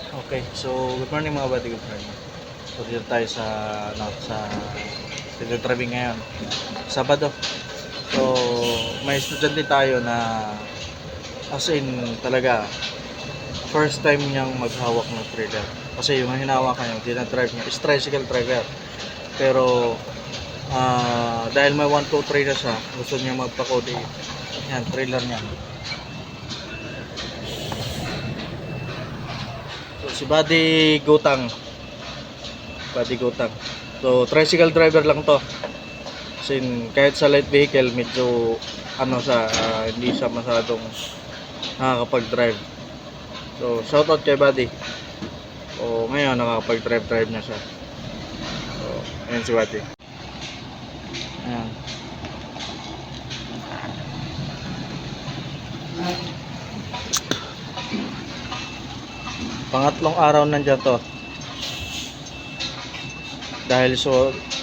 Okay, so good morning mga buddy, good morning. So dito tayo sa driving ngayon, Sabado. So may estudyante tayo na as in talaga first time niyang maghawak ng trailer. Kasi yung hinahawakan niya, dinadrive niya, is tricycle driver. Pero dahil may 1, 2, 3 na siya, gusto niya magpa-code. Yan, trailer niya. So, si Buddy Gutang. So, tricycle driver lang to. Kasi kahit sa light vehicle, medyo hindi siya masyadong nakakapag-drive. So, shoutout kay Buddy. So, ngayon nakakapag-drive na siya. So, ayan si Buddy. Ayan. Pangatlong araw nandiyan to. Dahil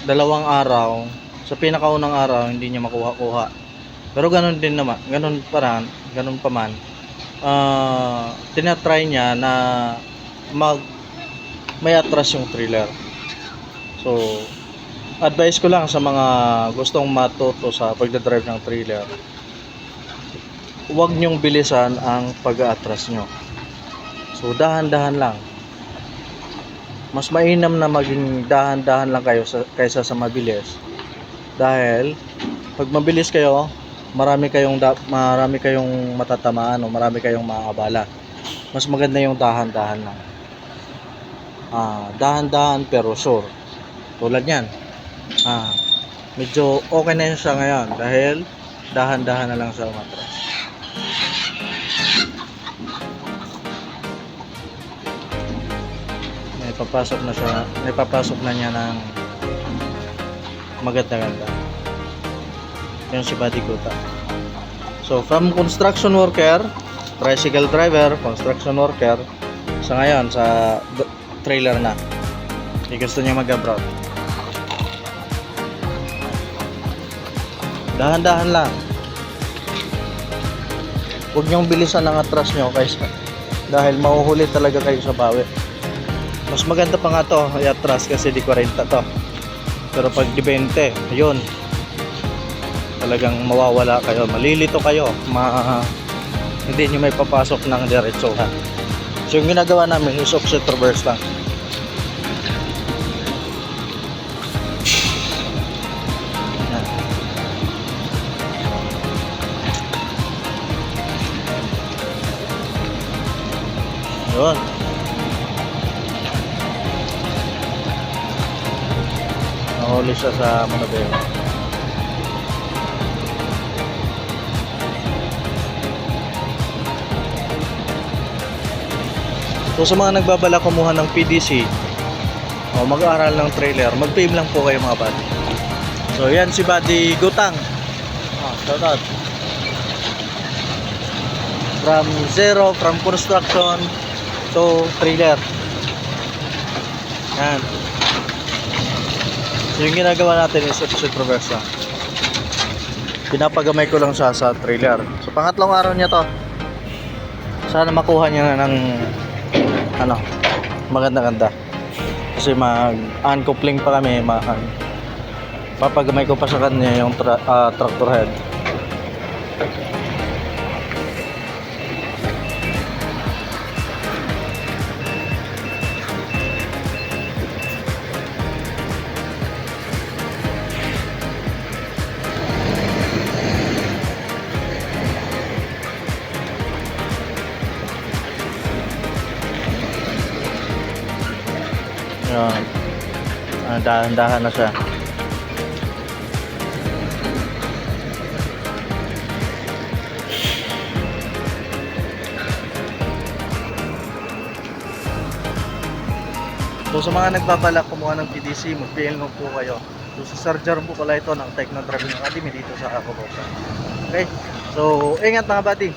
dalawang araw, sa pinakaunang araw hindi niya makuha-kuha. Pero ganun din naman, ganun pa man. Tinatry niya na may atras yung trailer. So, advice ko lang sa mga gustong matuto sa pagdadrive ng trailer, huwag nyong bilisan ang pag-aatras nyo. So dahan-dahan lang. Mas mainam na maging dahan-dahan lang kayo kaysa sa mabilis. Dahil pag mabilis kayo, marami kayong matatamaan o marami kayong maaabala. Mas maganda yung dahan-dahan lang. Dahan-dahan pero sure. Tulad niyan. Medyo okay na yun siya ngayon dahil dahan-dahan na lang sa umatras. Napapasok na niya ng maganda-ganda. Yan si Buddy Gutang. So from construction worker, tricycle driver, construction worker, sa ngayon sa trailer na. Gusto niya mag-abroad. Dahan-dahan lang. Huwag niyong bilisan ang atras niyo dahil mahuhuli talaga kayo sa bawi. Mas maganda pa nga to i-atras kasi di 40 to. Pero pag di 20, yun, talagang mawawala kayo, malilito kayo, hindi nyo may papasok ng diretsohan. So yung ginagawa namin is offset reverse lang. Yun. Nahuli siya sa Manobeo. So sa mga nagbabala kumuha ng PDC o mag-aaral ng trailer, mag-PM lang po kayo mga buddy. So yan si Buddy Gutang. Shout out. From construction to trailer. Yan. So yung ginagawa natin is offset reverse lang. Pinapagamay ko lang siya sa trailer. So pangatlong araw niya to. Sana makuha niya na ng maganda-ganda. Kasi mag-uncoupling pa kami, papagamay ko pa sa kanya yung tractor head. Yan. Dahan-dahan na siya. So sa mga nagbabalak kumuha ng PDC, mag-PM po kayo. So sa Sir Jerome po pala ito ng Techno Driving Academy dito sa Acobosa. Okay? So ingat mga buddy.